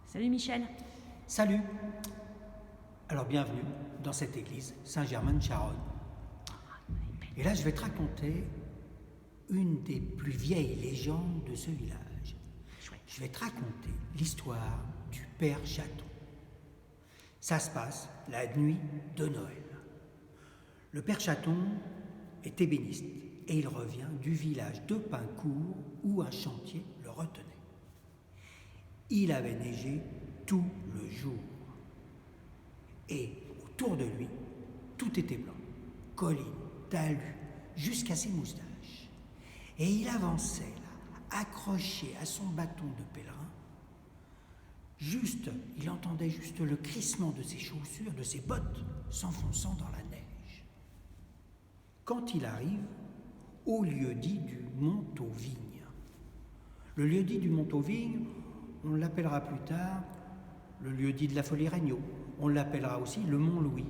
Salut Michel. Salut. Alors bienvenue dans cette église Saint-Germain-de-Charonne. Et là je vais te raconter une des plus vieilles légendes de ce village. Je vais te raconter l'histoire du Père Chaton. Ça se passe la nuit de Noël. Le Père Chaton est ébéniste et il revient du village de Pincourt où un chantier le retenait. Il avait neigé tout le jour. Et autour de lui, tout était blanc. Collines, talus, jusqu'à ses moustaches. Et il avançait là, accroché à son bâton de pèlerin. Il entendait juste le crissement de ses chaussures, de ses bottes, s'enfonçant dans la neige. Quand il arrive au lieu-dit du Mont-aux-Vignes. Le lieu-dit du Mont-aux-Vignes, on l'appellera plus tard le lieu-dit de la Folie Regnault. On l'appellera aussi le Mont-Louis.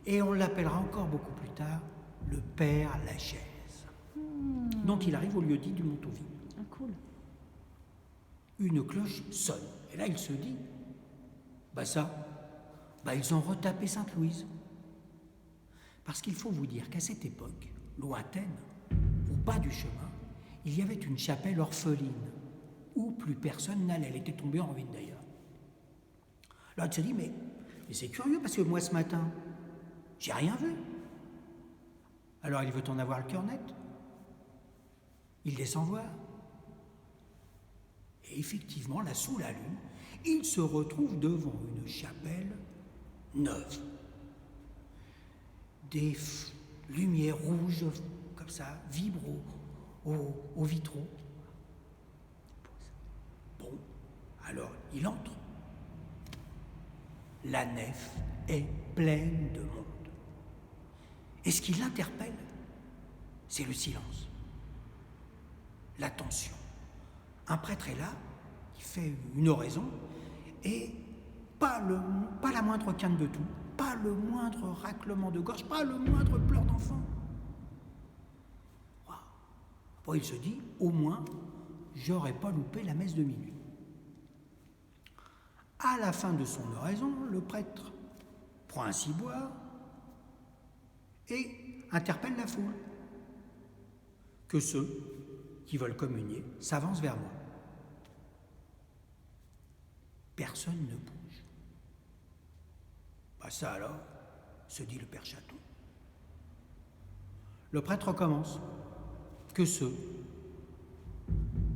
Et on l'appellera encore beaucoup plus tard le Père Lachaise. Donc il arrive au lieu-dit du Mont-aux-Vignes. Ah, cool. Une cloche sonne. Et là il se dit, ils ont retapé Sainte-Louise. Parce qu'il faut vous dire qu'à cette époque, lointaine, au bas du chemin, il y avait une chapelle orpheline où plus personne n'allait. Elle était tombée en ruine d'ailleurs. Là, il se dit, mais c'est curieux parce que moi ce matin, j'ai rien vu. Alors il veut en avoir le cœur net. Il descend voir. Et effectivement, là, sous la lune, il se retrouve devant une chapelle neuve. Des lumières rouges, comme ça, vibrent aux vitraux. Bon, alors il entre. La nef est pleine de monde. Et ce qui l'interpelle, c'est le silence, l'attention. Un prêtre est là, il fait une oraison, et pas la moindre quinte de tout, pas le moindre raclement de gorge, pas le moindre pleur d'enfant. Wow. Bon, il se dit, au moins, j'aurais pas loupé la messe de minuit. À la fin de son oraison, le prêtre prend un ciboire et interpelle la foule. Que ceux qui veulent communier s'avancent vers moi. Personne ne bouge. Ça alors, se dit le Père Chaton. Le prêtre recommence. Que ceux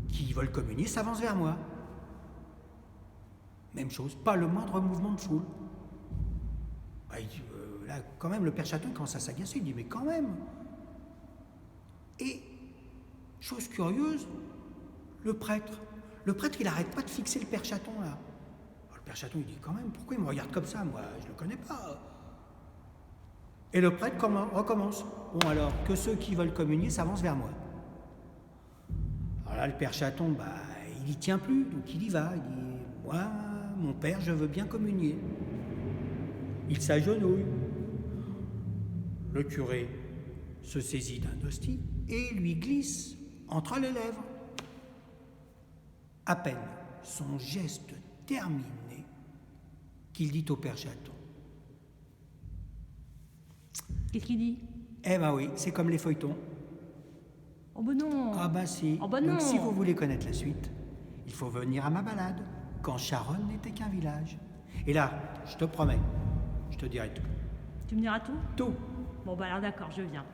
qui veulent communier s'avancent vers moi. Même chose, pas le moindre mouvement de foule. Là, quand même, le Père Chaton commence à s'agacer. Il dit, mais quand même. Et, chose curieuse, le prêtre, il n'arrête pas de fixer le Père Chaton, là. Alors, le Père Chaton, il dit, quand même, pourquoi il me regarde comme ça? Moi, je ne le connais pas. Et le prêtre recommence. Bon, alors, que ceux qui veulent communier s'avancent vers moi. Alors là, le Père Chaton, il n'y tient plus, donc il y va. Il dit, moi, mon père, je veux bien communier. Il s'agenouille. Le curé se saisit d'un hostie et lui glisse entre les lèvres. À peine son geste terminé qu'il dit au Père Chaton. Qu'est-ce qu'il dit? Oui, c'est comme les feuilletons. Oh ben non. Si. Oh ben donc non. si vous voulez connaître la suite, il faut venir à ma balade, quand Charonne n'était qu'un village. Et là, je te promets, je te dirai tout. Tu me diras tout? Tout. Bon alors d'accord, je viens.